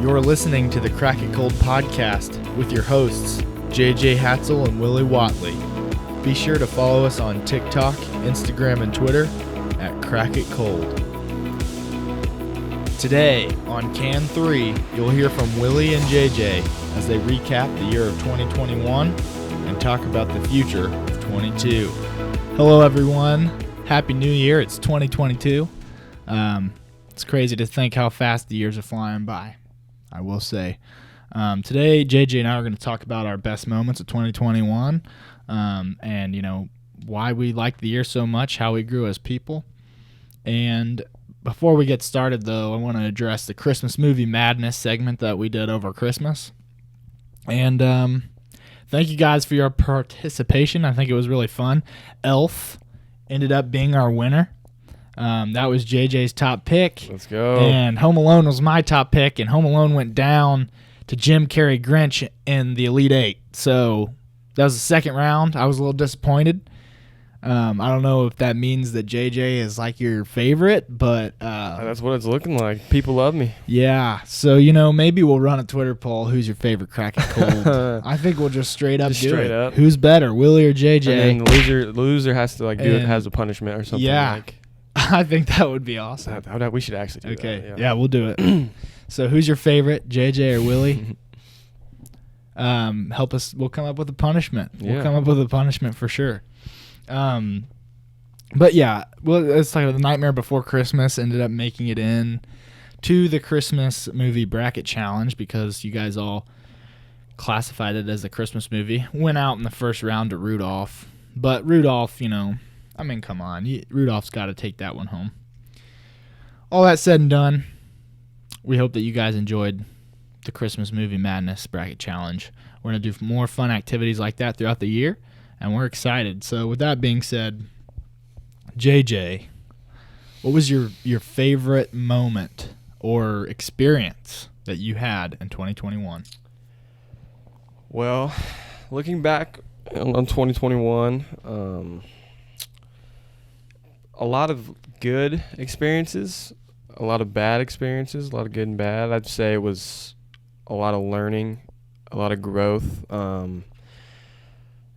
You're listening to the Crack It Cold podcast with your hosts, JJ Hatzel and Willie Watley. Be sure to follow us on TikTok, Instagram, and Twitter at Crack It Cold. Today, on Can 3, you'll hear from Willy and JJ as they recap the year of 2021 and talk about the future of 22. Hello, everyone. Happy New Year. It's 2022. It's crazy to think how fast the years are flying by, I will say. Today, JJ and I are going to talk about our best moments of 2021 and, why we liked the year so much, how we grew as people. And before we get started, though, I want to address the Christmas movie madness segment that we did over Christmas. And thank you guys for your participation. I think it was really fun. Elf ended up being our winner. That was JJ's top pick. Let's go. And Home Alone was my top pick, and Home Alone went down to Jim Carrey Grinch in the Elite Eight. So that was the second round. I was a little disappointed. I don't know if that means that JJ is like your favorite, but that's what it's looking like. People love me. Yeah. So, maybe we'll run a Twitter poll. Who's your favorite Crack It Cold? I think we'll just straight up do it. Up. Who's better, Willie or JJ? And then the loser has to has a punishment or something. Yeah. I think that would be awesome. We should actually do that. Okay. Yeah, we'll do it. So who's your favorite, JJ or Willie? Help us. We'll come up with a punishment. Yeah. We'll come up with a punishment for sure. But yeah, well, it's like The Nightmare Before Christmas ended up making it in to the Christmas movie bracket challenge because you guys all classified it as a Christmas movie. Went out in the first round to Rudolph. But Rudolph, come on. Rudolph's got to take that one home. All that said and done, we hope that you guys enjoyed the Christmas Movie Madness Bracket Challenge. We're going to do more fun activities like that throughout the year, and we're excited. So with that being said, JJ, what was your favorite moment or experience that you had in 2021? Well, looking back on 2021, a lot of good experiences, a lot of bad experiences, a lot of good and bad. I'd say it was a lot of learning, a lot of growth, in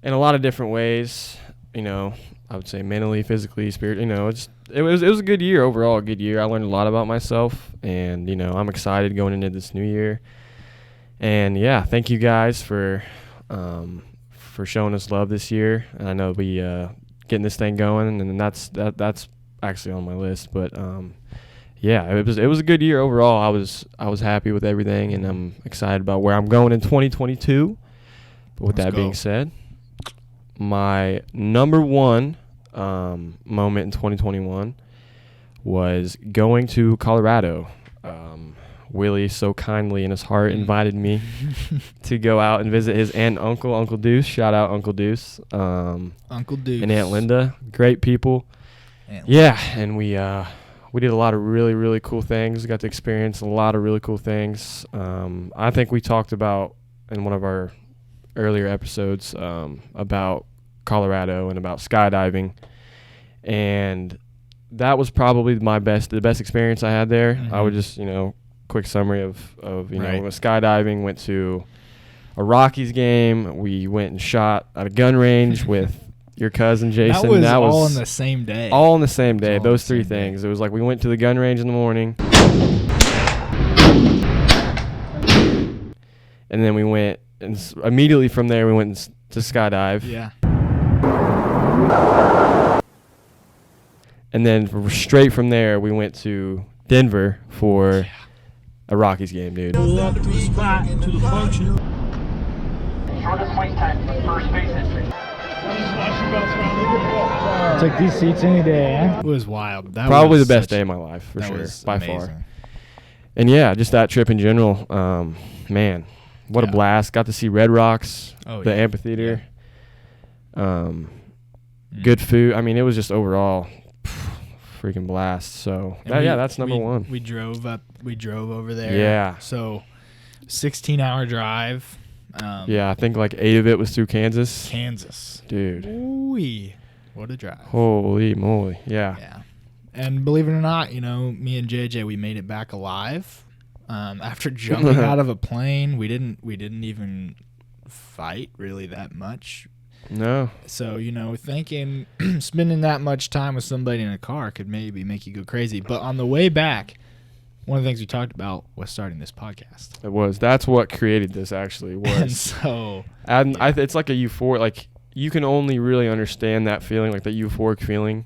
a lot of different ways. I would say mentally, physically, spiritually. It was a good year overall. A good year. I learned a lot about myself, and I'm excited going into this new year. And yeah, thank you guys for showing us love this year. And I know we getting this thing going, and that's actually on my list. But yeah, it was a good year overall. I was happy with everything, and I'm excited about where I'm going in 2022. But with that being said, my number one moment in 2021 was going to Colorado. Willie so kindly in his heart invited me to go out and visit his aunt and Uncle Deuce. Shout out Uncle Deuce. Uncle Deuce. And Aunt Linda. Great people. And we did a lot of really, really cool things. Got to experience a lot of really cool things. I think we talked about in one of our earlier episodes about Colorado and about skydiving. And that was probably the best experience I had there. Mm-hmm. I would just, quick summary of we went skydiving, went to a Rockies game. We went and shot at a gun range with your cousin Jason. That was all in the same day. All in the same day. Those three things. It was like we went to the gun range in the morning, and then we went and immediately from there we went to skydive. Yeah. And then straight from there we went to Denver for a Rockies game, dude. Shortest wait time for first base entry. Take these seats any day, eh? It was wild. That probably was the best day of my life, for sure, by amazing. far. And yeah, just that trip in general, man, what a blast. Got to see Red Rocks, the amphitheater. Good food. I mean, it was just overall freaking blast. So that's number one. We drove over there. Yeah. So 16-hour drive. I think like 8 of it was through Kansas. Dude. Ooh-wee. What a drive. Holy moly. Yeah. And believe it or not, me and JJ, we made it back alive. After jumping out of a plane, we didn't even fight really that much. No. So, thinking spending that much time with somebody in a car could maybe make you go crazy. But on the way back, one of the things we talked about was starting this podcast. It was. That's what created this, actually. And so, it's like a euphoric. Like, you can only really understand that feeling, like that euphoric feeling,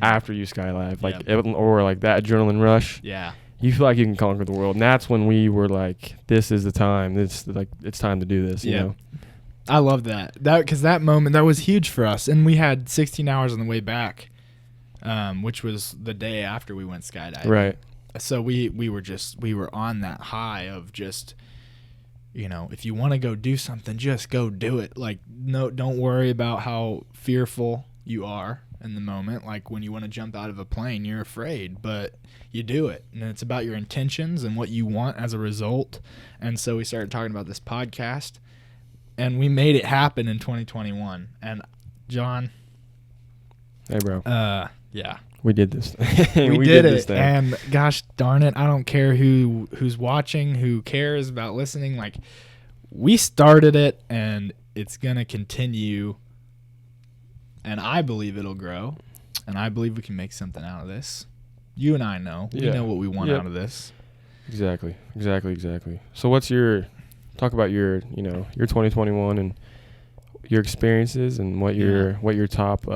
after you skydive, like or like that adrenaline rush. Yeah. You feel like you can conquer the world, and that's when we were like, "This is the time. It's time to do this." You know. I love that. Because that moment, that was huge for us. And we had 16 hours on the way back, which was the day after we went skydiving. Right. So we were on that high of just, if you want to go do something, just go do it. Like, no, don't worry about how fearful you are in the moment. Like, when you want to jump out of a plane, you're afraid, but you do it. And it's about your intentions and what you want as a result. And so we started talking about this podcast. And we made it happen in 2021. And John, hey, bro. Yeah, we did this. we did it. This thing. And gosh darn it, I don't care who's watching, who cares about listening. Like, we started it, and it's gonna continue. And I believe it'll grow. And I believe we can make something out of this. You and I know. We know what we want out of this. Exactly. So what's talk about your 2021 and your experiences and what your top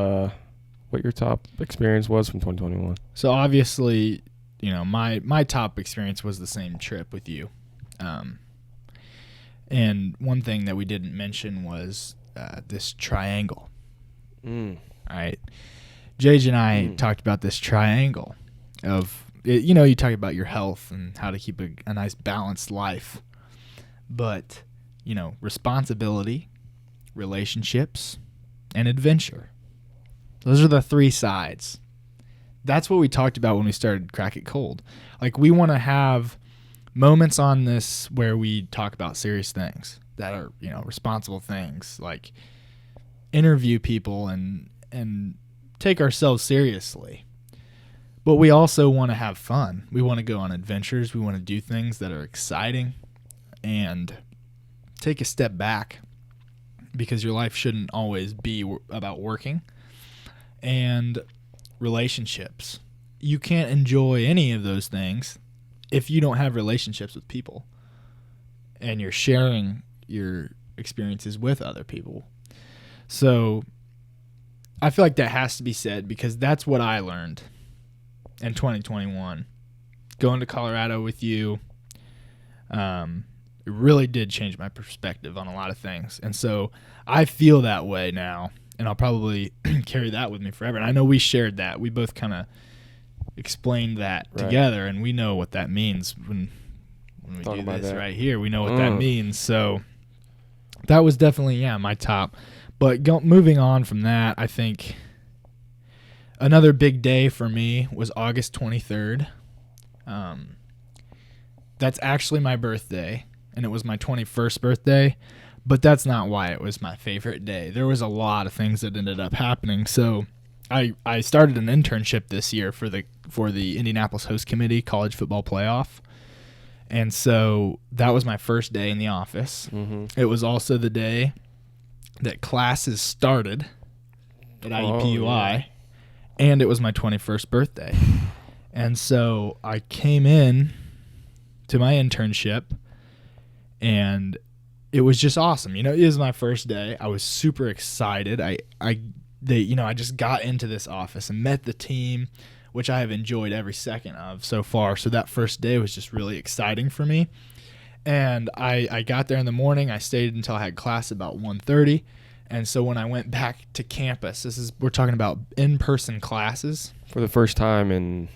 experience was from 2021. So obviously, my top experience was the same trip with you. And one thing that we didn't mention was this triangle. All right. JJ and I talked about this triangle of, you talk about your health and how to keep a nice balanced life. But, responsibility, relationships, and adventure. Those are the three sides. That's what we talked about when we started Crack It Cold. Like, we want to have moments on this where we talk about serious things that are, responsible things. Like, interview people and take ourselves seriously. But we also want to have fun. We want to go on adventures. We want to do things that are exciting. And take a step back, because your life shouldn't always be about working. And relationships. You can't enjoy any of those things if you don't have relationships with people and you're sharing your experiences with other people. So I feel like that has to be said, because that's what I learned in 2021. Going to Colorado with you, it really did change my perspective on a lot of things. And so I feel that way now, and I'll probably carry that with me forever. And I know we shared that. We both kind of explained that together, and we know what that means when we do this right here. We know what that means. So that was definitely, my top. But moving on from that, I think another big day for me was August 23rd. That's actually my birthday. And it was my 21st birthday, but that's not why it was my favorite day. There was a lot of things that ended up happening. So I started an internship this year for the Indianapolis Host Committee College Football Playoff. And so that was my first day in the office. Mm-hmm. It was also the day that classes started at IUPUI, and it was my 21st birthday. And so I came in to my internship, and it was just awesome. It was my first day. I was super excited. I just got into this office and met the team, which I have enjoyed every second of so far. So that first day was just really exciting for me. And I got there in the morning. I stayed until I had class about 1:30. And so when I went back to campus, we're talking about in-person classes. For the first time in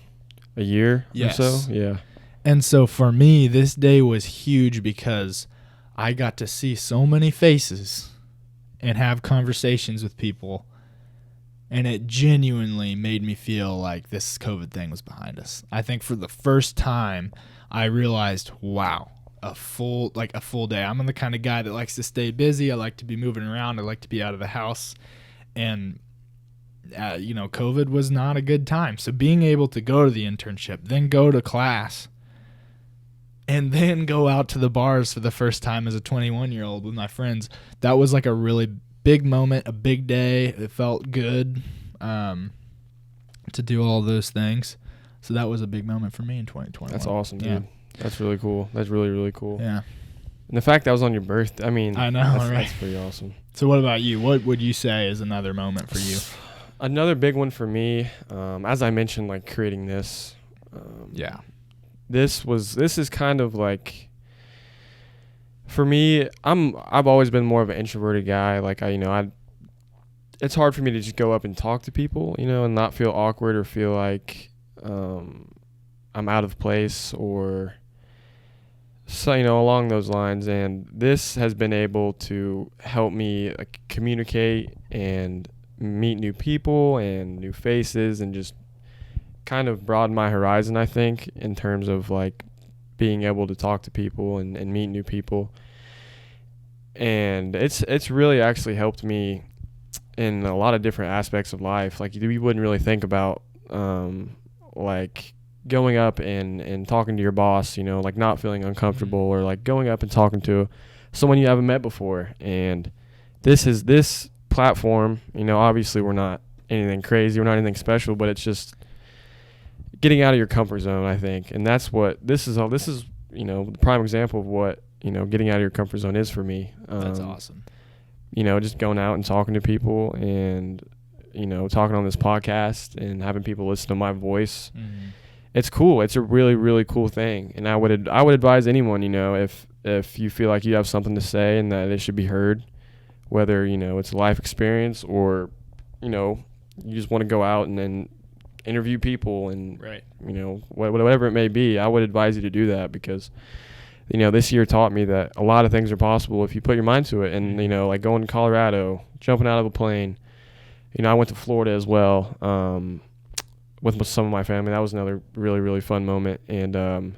a year or so? Yeah. And so for me, this day was huge because I got to see so many faces and have conversations with people. And it genuinely made me feel like this COVID thing was behind us. I think for the first time, I realized, wow, a full day. I'm the kind of guy that likes to stay busy. I like to be moving around. I like to be out of the house. And, COVID was not a good time. So being able to go to the internship, then go to class, and then go out to the bars for the first time as a 21-year-old with my friends. That was like a really big moment, a big day. It felt good to do all those things. So that was a big moment for me in 2021. That's awesome, dude. Yeah. That's really cool. That's really, really cool. Yeah. And the fact that was on your birthday, I mean, I know, that's, right? that's pretty awesome. So what about you? What would you say is another moment for you? Another big one for me, as I mentioned, like creating this. Yeah. This is kind of like, for me, I've always been more of an introverted guy. Like it's hard for me to just go up and talk to people, and not feel awkward or feel like I'm out of place or so, along those lines. And this has been able to help me communicate and meet new people and new faces and just kind of broaden my horizon, I think, in terms of like being able to talk to people and meet new people. And it's really actually helped me in a lot of different aspects of life. Like you wouldn't really think about like going up and talking to your boss, like not feeling uncomfortable, or like going up and talking to someone you haven't met before. And this platform, obviously we're not anything crazy, we're not anything special, but it's just getting out of your comfort zone, I think. And that's what this is the prime example of what getting out of your comfort zone is for me. That's awesome. Just going out and talking to people and talking on this podcast and having people listen to my voice. Mm-hmm. It's cool. It's a really, really cool thing. And I would advise anyone, if you feel like you have something to say and that it should be heard, whether it's a life experience or you just want to go out and then interview people and right. Whatever it may be, I would advise you to do that, because this year taught me that a lot of things are possible if you put your mind to it. And like going to Colorado, jumping out of a plane. I went to Florida as well with some of my family. That was another really, really fun moment. And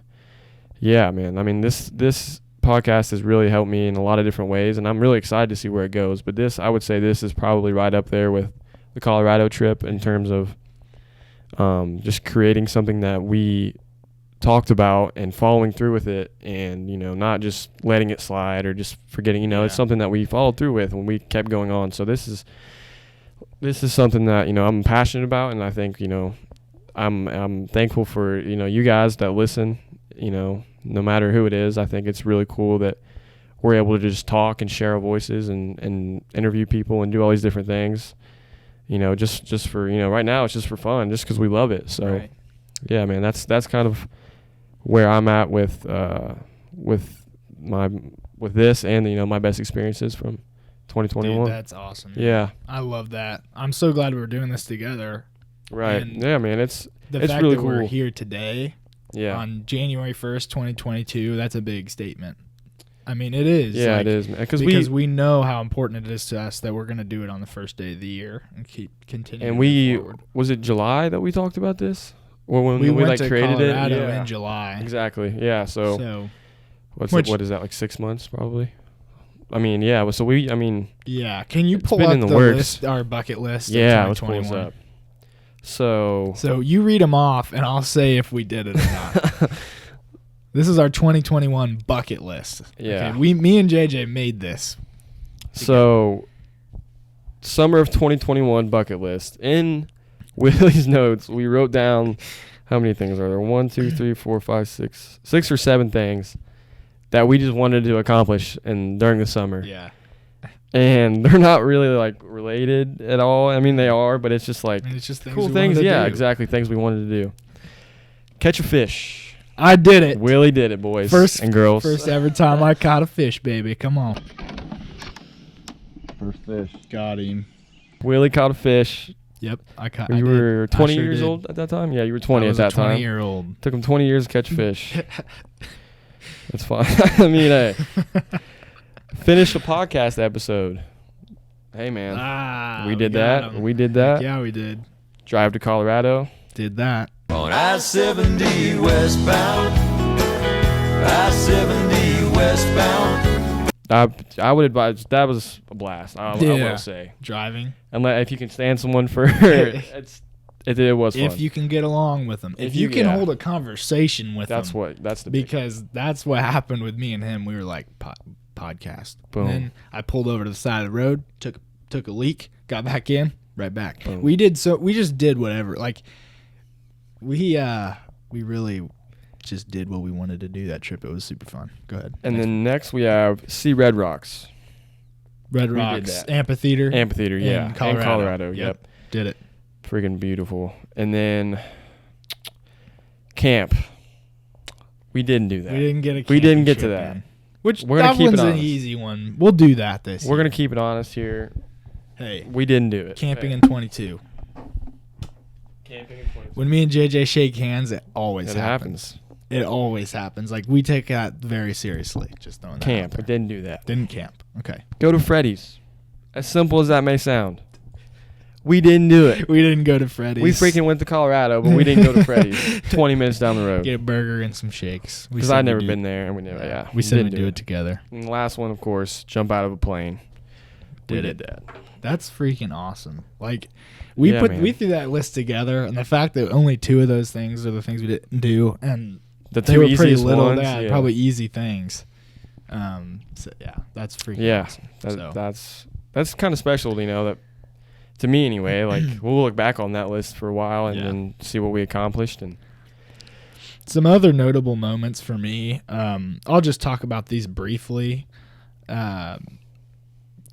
yeah, man, I mean, this podcast has really helped me in a lot of different ways, and I'm really excited to see where it goes. But I would say this is probably right up there with the Colorado trip in terms of just creating something that we talked about and following through with it, and not just letting it slide or just forgetting. It's something that we followed through with when we kept going on. So this is something that I'm passionate about, and I think I'm thankful for you guys that listen. No matter who it is, I think it's really cool that we're able to just talk and share our voices and interview people and do all these different things. Just for right now it's just for fun, just because we love it. So right. Yeah, man, that's kind of where I'm at with this and my best experiences from 2021. Dude, that's awesome. Man. Yeah, I love that. I'm so glad we're doing this together. Right. And yeah, man, it's fact really that cool. We're here today. Yeah. On January 1st, 2022. That's a big statement. I mean, it is. Yeah, it is, man. Because we know how important it is to us that we're going to do it on the first day of the year and keep continuing. And was it July that we talked about this? Or when we went like to created Colorado it? in July. Exactly. Yeah. So what is that, like 6 months probably? I mean, yeah. So yeah. Can you pull up the list, our bucket list? Yeah, let's pull this up. So you read them off, and I'll say if we did it or not. This is our 2021 bucket list. Yeah. Okay, me and JJ made this. So, summer of 2021 bucket list. In Willy's notes, we wrote down, how many things are there? 1, 2, 3, 4, 5, 6 or 7 things that we just wanted to accomplish during the summer. Yeah. And they're not really like related at all. I mean, they are, but it's just like it's just things cool things. Yeah, exactly. Things we wanted to do. Catch a fish. I did it. Willy did it, boys and girls. First ever time I caught a fish, baby. Come on. First fish. Got him. Willy caught a fish. Yep. You were 20 years old at that time? Yeah, you were 20 at that time. 20-year-old. Took him 20 years to catch fish. That's fine. I mean, finish a podcast episode. Hey, man. We did that. We did that. Yeah, we did. Drive to Colorado. Did that. On I-70 westbound. I-70 westbound. I would advise, that was a blast. I will say. Driving. If you can stand someone for it's It was fun. If you can get along with them. If you can hold a conversation with them. That's the big because that's what happened with me and him. We were like, podcast. Boom. And then I pulled over to the side of the road, took a leak, got back in, right back. Boom. We just did whatever. Like we really just did what we wanted to do that trip. It was super fun. Go ahead. And then next we have see Red Rocks. Red Rocks Amphitheater. Yeah. In Colorado. Yep. Did it. Friggin' beautiful. And then camp. We didn't do that. We didn't get a We didn't get camping to trip that. in. Which We're gonna that keep it one's an honest. easy one. We'll do that this year. We're gonna keep it honest here. Hey, We didn't do it. camping in 22. Camping in 22. When me and JJ shake hands, it always It happens. happens. It always happens. Like we take that very seriously. Just throwing that Camp. out We there. didn't do that. Didn't camp. Okay. Go to Freddy's. As simple as that may sound. We didn't do it. We didn't go to Freddy's. We freaking went to Colorado, but we didn't go to Freddy's. 20 minutes down the road. get a burger and some shakes. Because I'd never been there, and we never. Yeah. We said didn't we'd do it together. And the last one, of course, jump out of a plane. We Did did it. that. That's freaking awesome. Like we Yeah, we man. threw that list together, and the fact that only 2 of those things are the things we didn't do, and The they two were pretty easiest little. ones. Yeah, yeah. probably easy things. So yeah, that's freaking Yeah. awesome. That's kind of special, you know, that to me anyway. Like we'll look back on that list for a while and Yeah. then see what we accomplished. And Some other notable moments for me, I'll just talk about these briefly.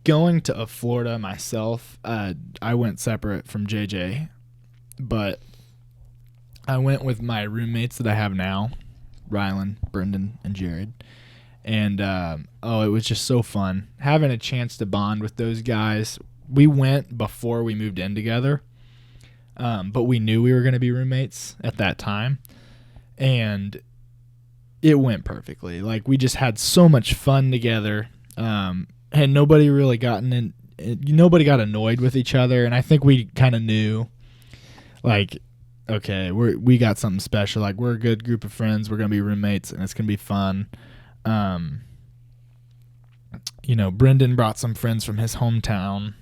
Going to Florida myself, I went separate from JJ, but I went with my roommates that I have now, Rylan, Brendan, and Jared. And, it was just so fun. Having a chance to bond with those guys. We went before we moved in together, but we knew we were going to be roommates at that time. And it went perfectly. Like, we just had so much fun together. And nobody really nobody got annoyed with each other. And I think we kind of knew, like, okay, we got something special. Like, we're a good group of friends. We're going to be roommates, and it's going to be fun. Brendan brought some friends from his hometown,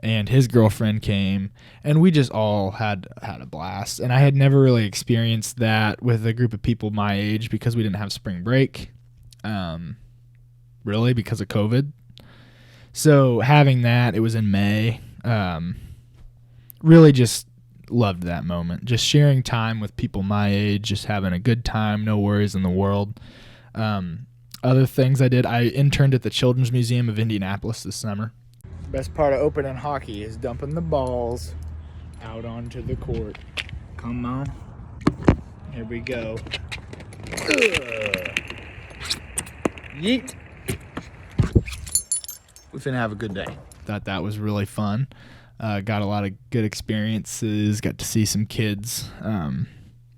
and his girlfriend came, and we just all had a blast. And I had never really experienced that with a group of people my age because we didn't have spring break, really, because of COVID. So having that, it was in May, really just loved that moment. Just sharing time with people my age, just having a good time, no worries in the world. Other things I did, I interned at the Children's Museum of Indianapolis this summer. Best part of opening hockey is dumping the balls out onto the court. Come on. Here we go. Yeet. We finna have a good day. Thought that was really fun. Got a lot of good experiences. Got to see some kids.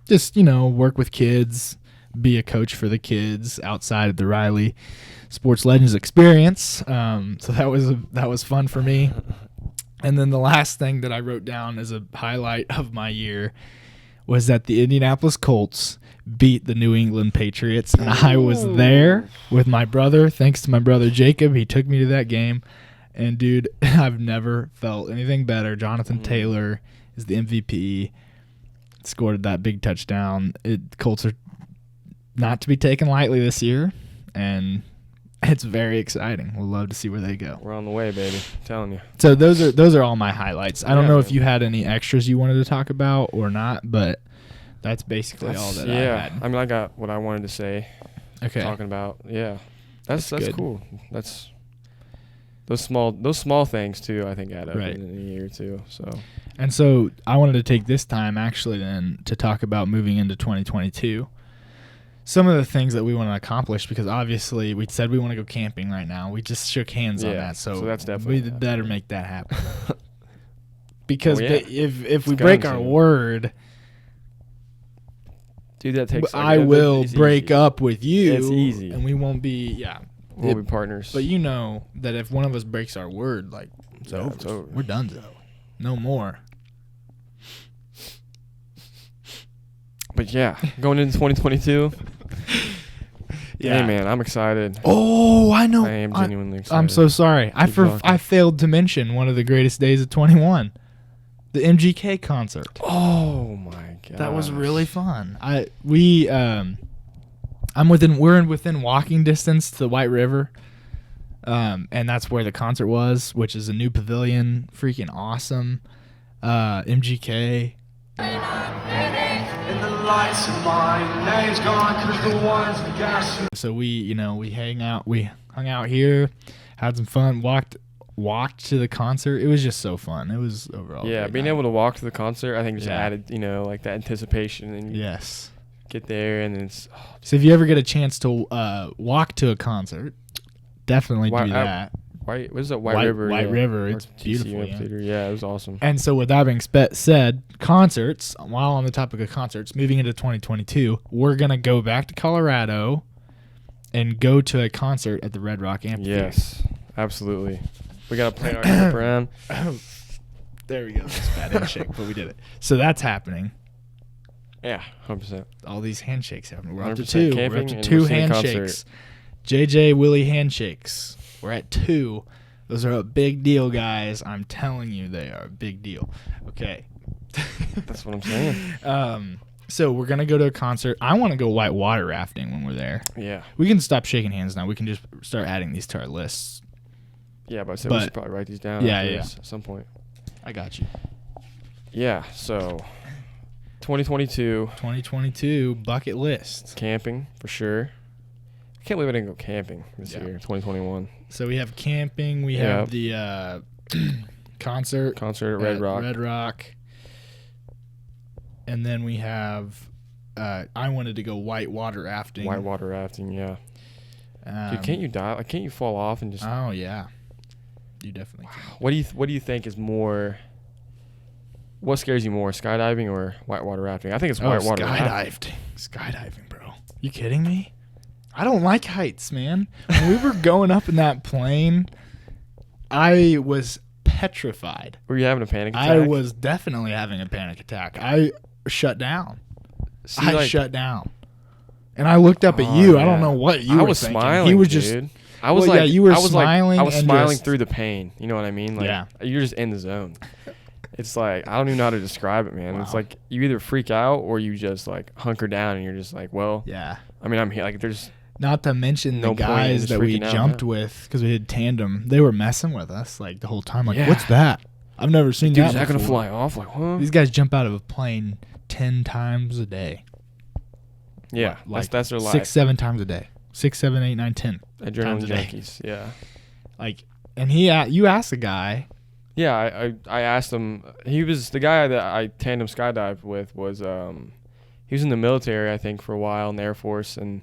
Just, work with kids. Be a coach for the kids outside of the Riley Sports Legends experience. So that was fun for me. And then the last thing that I wrote down as a highlight of my year was that the Indianapolis Colts beat the New England Patriots, and I was there with my brother. Thanks to my brother Jacob, he took me to that game. And dude, I've never felt anything better. Jonathan Taylor is the MVP. Scored that big touchdown. Colts are not to be taken lightly this year, and it's very exciting. We'll love to see where they go. we're on the way, baby. I'm telling you. So those are all my highlights. I don't Yeah, know man. if you had any extras you wanted to talk about or not, but that's basically all that I had. I mean, I got what I wanted to say. Okay. Talking about, yeah. That's good. cool. That's those small things too, I think add up Right. in a year or two. So And so I wanted to take this time actually then to talk about moving into 2022. Some of the things that we want to accomplish, because obviously we said we want to go camping right now. We just shook hands on Yeah, that. So that's definitely we better make that happen. Because Well, yeah. if we It's break going our to. word, dude, that takes. I will break up with you. It's easy. And we won't be, yeah. We'll be partners. But you know that if one of us breaks our word, like, it's Yeah, over. it's over. We're done, though. No more. But yeah, going into 2022. Yeah. Hey man, I'm excited. Oh, I know. I am genuinely excited. I'm so sorry. Keep talking. I failed to mention one of the greatest days of 21. The MGK concert. Oh my god. That was really fun. We're within walking distance to the White River. And that's where the concert was, which is a new pavilion. Freaking awesome. MGK. So we hung out here, had some fun, walked to the concert. It was just so fun. It was overall. Yeah, being able to walk to the concert, I think just added, like that anticipation, and yes, get there, and it's. So if you ever get a chance to walk to a concert, definitely do that. What is that? White River. White River. It's RTC beautiful. Yeah, it was awesome. And so with that being said, concerts, while on the topic of concerts, moving into 2022, we're going to go back to Colorado and go to a concert at the Red Rock Amphitheater. Yes, absolutely. We got to plan our trip around. There we go. That's a bad handshake, but we did it. So that's happening. Yeah, 100%. All these handshakes happening. We're up to 100% two. We're camping up to and 2 we're seeing a handshakes. JJ, Willy handshakes. We're at 2. Those are a big deal, guys. I'm telling you, they are a big deal. Okay. That's what I'm saying. So we're going to go to a concert. I want to go white water rafting when we're there. Yeah. We can stop shaking hands now. We can just start adding these to our lists. Yeah, but we should probably write these down at some point. I got you. Yeah, so 2022 bucket list. camping for sure. I can't believe I didn't go camping this year, 2021. So we have camping. We have the concert at Red Rock. Red Rock. And then we have I wanted to go white water rafting. White water rafting, yeah. Dude, can't you die? Like, can't you fall off and just? Oh yeah, you definitely can. What do you think is more? What scares you more, skydiving or whitewater rafting? I think it's whitewater rafting. Skydiving, bro. You kidding me? I don't like heights, man. When we were going up in that plane, I was petrified. Were you having a panic attack? I was definitely having a panic attack. I shut down. Shut down. And I looked up at you. I don't know what you were thinking. I was smiling, he was dude. just. I was you were smiling. I was smiling through the pain. You know what I mean? Like, you're just in the zone. It's like, I don't even know how to describe it, man. Wow. It's like you either freak out or you just like hunker down and you're just like, well, yeah. I mean, I'm here. Like, there's not to mention the guys that we jumped with because we did tandem. They were messing with us like the whole time. Like, what's that? I've never seen that. Is that gonna fly off? Like, what? These guys jump out of a plane 10 times a day. Yeah, like that's their life. 6-7 times a day. 6, 7, 8, 9, 10. Adrenaline junkies. Yeah. Like, and you asked the guy. Yeah, I asked him. He was the guy that I tandem skydived with. Was he was in the military, I think, for a while in the Air Force, and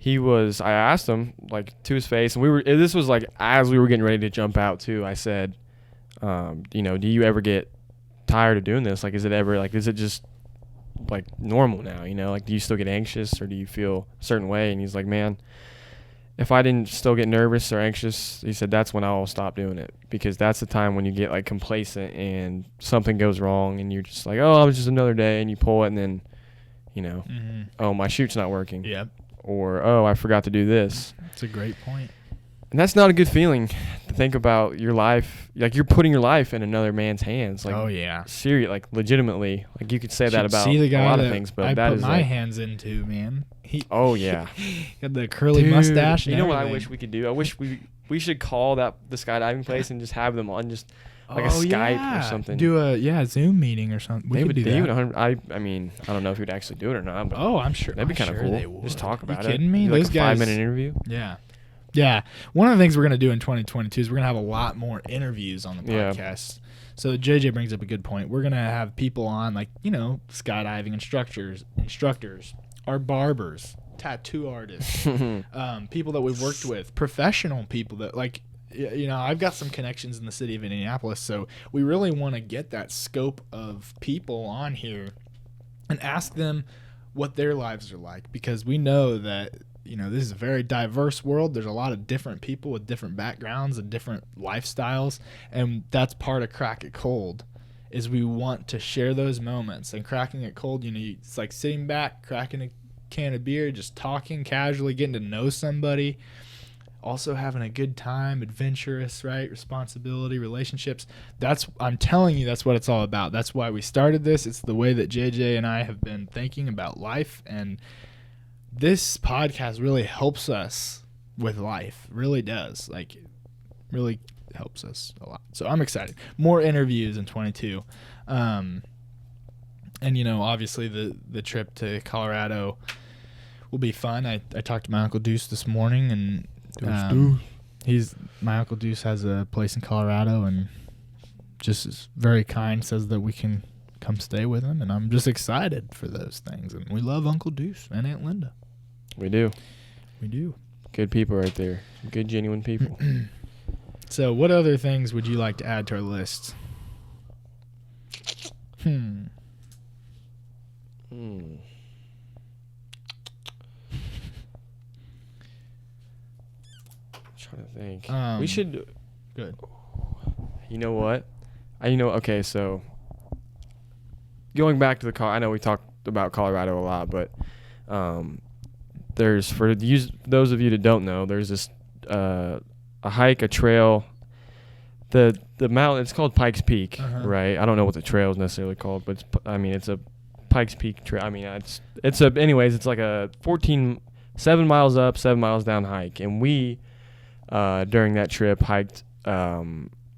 I asked him like to his face, and this was like as we were getting ready to jump out too. I said, do you ever get tired of doing this? Like, is it just like normal now? Like, do you still get anxious or do you feel a certain way? And he's like, man, if I didn't still get nervous or anxious, he said, that's when I'll stop doing it, because that's the time when you get like complacent and something goes wrong and you're just like, oh, it was just another day, and you pull it and then, oh, my chute's not working. Yep. Or, oh, I forgot to do this. That's a great point. And that's not a good feeling to think about your life. Like, you're putting your life in another man's hands. Like, oh yeah, serious. Like, legitimately. Like, you could say that about a lot of things, but I that put is my like, hands into, man. Oh yeah. Got the curly mustache. You and know what I everything. wish we could do? I wish we should call the skydiving place and just have them on just like a Skype or something. Do a Zoom meeting or something. We could do that. I mean, I don't know if you'd actually do it or not. But I'm sure. That'd be kind of cool. They would. Just talk about it. You kidding me? Do like Those a guys. 5-minute interview. Yeah. Yeah. One of the things we're going to do in 2022 is we're going to have a lot more interviews on the podcast. So JJ brings up a good point. We're going to have people on, like, skydiving instructors, our barbers, tattoo artists, people that we've worked with, professional people that, like, I've got some connections in the city of Indianapolis, so we really want to get that scope of people on here and ask them what their lives are like, because we know that this is a very diverse world. There's a lot of different people with different backgrounds and different lifestyles, and that's part of Crack It Cold, is we want to share those moments. And cracking it cold, it's like sitting back, cracking a can of beer, just talking casually, getting to know somebody. also having a good time, adventurous, right? Responsibility, relationships. I'm telling you, that's what it's all about. That's why we started this. It's the way that JJ and I have been thinking about life, and this podcast really helps us with life. Really does. Like, really helps us a lot. So I'm excited. More interviews in 22. And, you know, obviously the trip to Colorado will be fun. I talked to my Uncle Deuce this morning, and my Uncle Deuce has a place in Colorado, and just is very kind, says that we can come stay with him, and I'm just excited for those things. And we love Uncle Deuce and Aunt Linda. We do. We do. Good people right there. Good, genuine people. So what other things would you like to add to our list? Trying to think. We should. Good. You know what? Okay, so going back to I know we talked about Colorado a lot, but there's, for those of you that don't know, there's this a hike, a trail. The mountain, it's called Pikes Peak, right? I don't know what the trail is necessarily called, but it's a Pikes Peak trail. I mean, anyways, it's like a 7 miles up, 7 miles down hike, and we during that trip hiked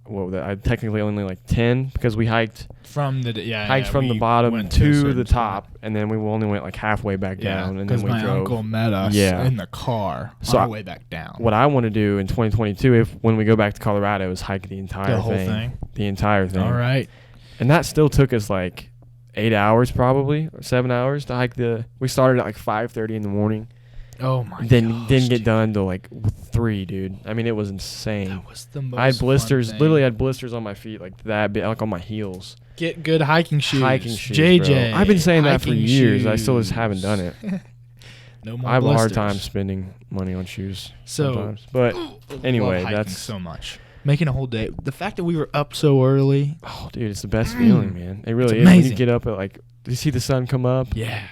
I technically only like 10, because we hiked from the bottom to the top, and then we only went like halfway back down, and then we drove. Because my uncle met us in the car on our way back down. What I want to do in 2022, when we go back to Colorado, is hike the entire thing. The entire thing. All right. And that still took us like 8 hours probably, or 7 hours to hike we started at like 5:30 in the morning. Oh my god. Didn't get done till like 3, dude. I mean, it was insane. That was the most I had blisters, fun thing. Literally had blisters on my feet like that big, like on my heels. Get good hiking shoes. JJ. Bro. I've been saying that for years. I still just haven't done it. No more I have blisters. A hard time spending money on shoes sometimes. But anyway, that's so much. Making a whole day. The fact that we were up so early. Oh, dude, it's the best feeling, man. It really is. When you get up at like, do you see the sun come up? Yeah.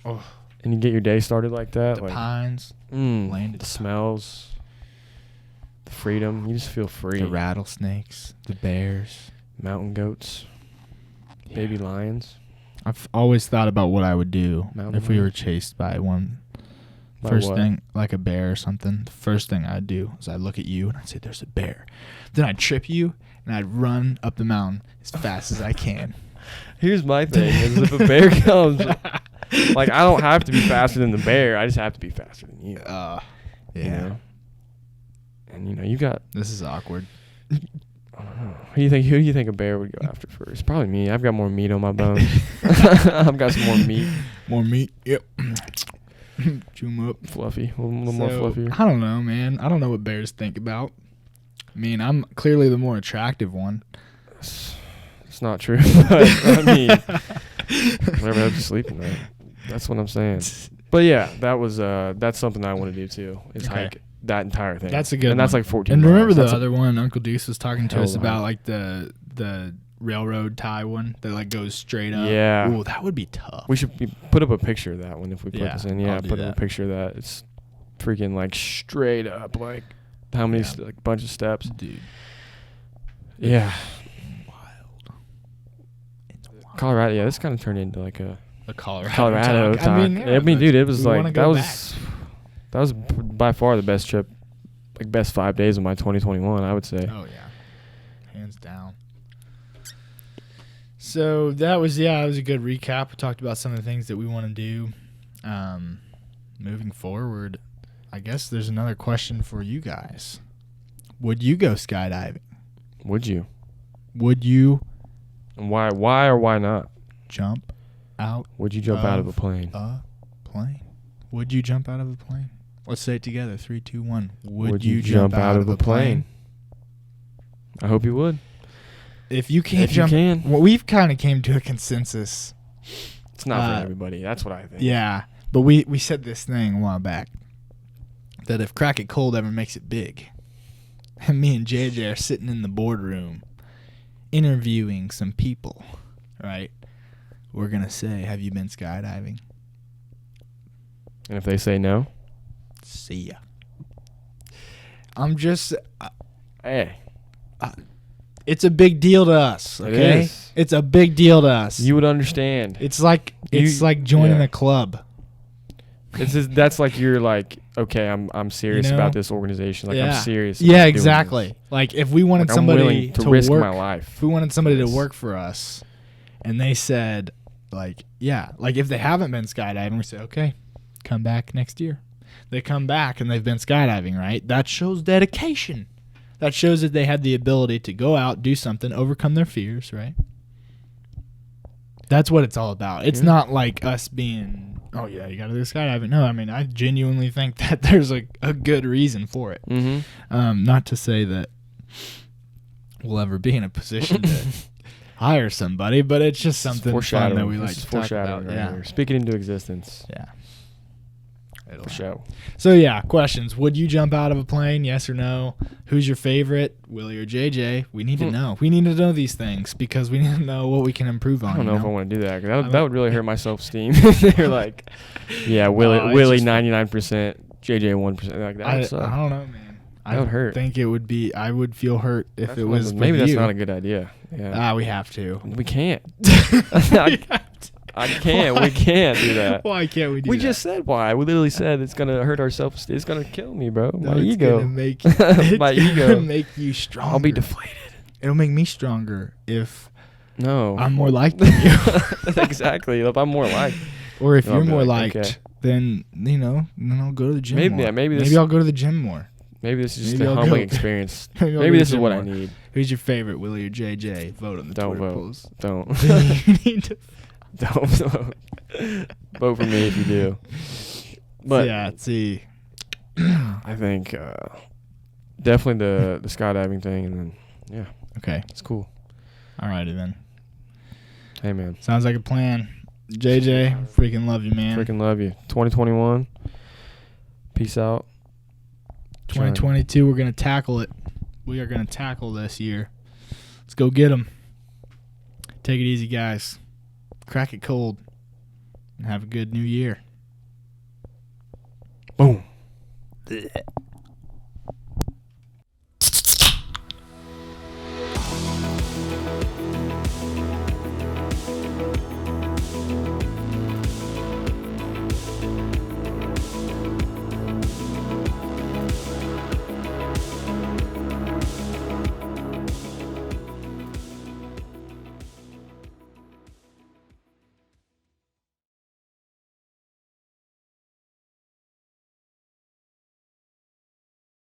Oh. And you get your day started like that. The pines. The smells. The freedom. You just feel free. The rattlesnakes. The bears. Mountain goats. Yeah. Baby lions. I've always thought about what I would do if we were chased by one. First thing, like a bear or something, the first thing I'd do is I'd look at you and I'd say, there's a bear. Then I'd trip you and I'd run up the mountain as fast as I can. Here's my thing, is if a bear comes, like, I don't have to be faster than the bear. I just have to be faster than you. Yeah. You know? And, you got... This is awkward. Who do you think a bear would go after first? Probably me. I've got more meat on my bones. I've got some more meat. More meat? Yep. Chew 'em up. Fluffy. A little more fluffier. I don't know, man. I don't know what bears think about. I mean, I'm clearly the more attractive one. It's not true. But, I mean, whenever I'm sleeping, right? That's what I'm saying. But yeah, that's something I want to do too. Is hike that entire thing. That's a good one. And that's like 14 And remember miles. the other one Uncle Deuce was talking to us about, like the railroad tie one that like goes straight up. Yeah. Ooh, that would be tough. We should put up a picture of that one if we put this in. Yeah, put up a picture of that. It's freaking like straight up, like how many like bunch of steps, dude. Yeah. Colorado, yeah, this kind of turned into like a Colorado talk. I mean, dude, it was like that was by far the best trip, like best 5 days of my 2021, I would say. Oh yeah, hands down. So that was a good recap. We talked about some of the things that we want to do. Moving forward, I guess there's another question for you guys. Would you go skydiving? Would you? And why or why not? Jump out. Would you jump out of a plane? Would you jump out of a plane? Let's say it together. 3, 2, 1. Would you jump out of a plane? I hope you would. If you can't jump, well, we've kind of came to a consensus. It's not for everybody. That's what I think. Yeah, but we said this thing a while back that if Crack It Cold ever makes it big, and me and JJ are sitting in the boardroom interviewing some people, right? We're going to say, have you been skydiving? And if they say no? See ya. I'm just. Hey, It's a big deal to us. Okay, is. It's a big deal to us. you would understand. It's like joining a club. That's like you're like, okay, I'm serious You know? about this organization. Like I'm serious. Yeah, about doing exactly. this. Like if we wanted Like, I'm somebody willing to to risk work, my life. if we wanted somebody to Yes. work for us, and they said, like, yeah, like if they haven't been skydiving, we say, okay, come back next year. They come back and they've been skydiving, right? That shows dedication. That shows that they had the ability to go out, do something, overcome their fears, right? That's what it's all about. It's not like us being, oh yeah, you got to do skydiving. No, I mean, I genuinely think that there's a good reason for it. Mm-hmm. Not to say that we'll ever be in a position to hire somebody, but it's just something fun that we like to talk about. Right Yeah. here. Speaking into existence. Yeah. For sure. So yeah, questions. Would you jump out of a plane? Yes or no? Who's your favorite? Willy or JJ? We need to know. We need to know these things because we need to know what we can improve on. I don't know if I want to do that. 'Cause that would really hurt my self-esteem. They're like, yeah, Willy just 99%, JJ 1%. Like that. I would suck. don't know, man. That would hurt. I think it would be. I would feel hurt if That's it one of was. the- maybe with that's you. not a good idea. Yeah. We have to. We can't. I can't. We can't do that. Why can't we do We that? just said why. We literally said it's gonna hurt our self-esteem. It's gonna kill me, bro. No, My it's ego. Gonna make, My it's ego. Gonna make you stronger. I'll be deflated. It'll make me stronger if No. I'm more liked than you. Exactly. If I'm more like. Or if I'll you're be more like, liked, okay. then then I'll go to the gym Maybe- more. yeah, maybe I'll go to the gym more. Maybe this is just Maybe a I'll humbling go- experience. Maybe I'll Maybe go to this the is gym what I more. need. Who's your favorite, Willy or JJ? Vote on the Don't Twitter vote. polls. Don't. You need to. Don't vote. Vote for me if you do. But yeah, let's see. I think definitely the skydiving thing, and then yeah, Okay. it's cool. Alrighty then. Hey man, Sounds like a plan. JJ, freaking love you, man. freaking love you. 2021. Peace out. 2022, we're going to tackle it. We are going to tackle this year. Let's go get them. Take it easy, guys. Crack it cold. And have a good new year. Boom. Blech.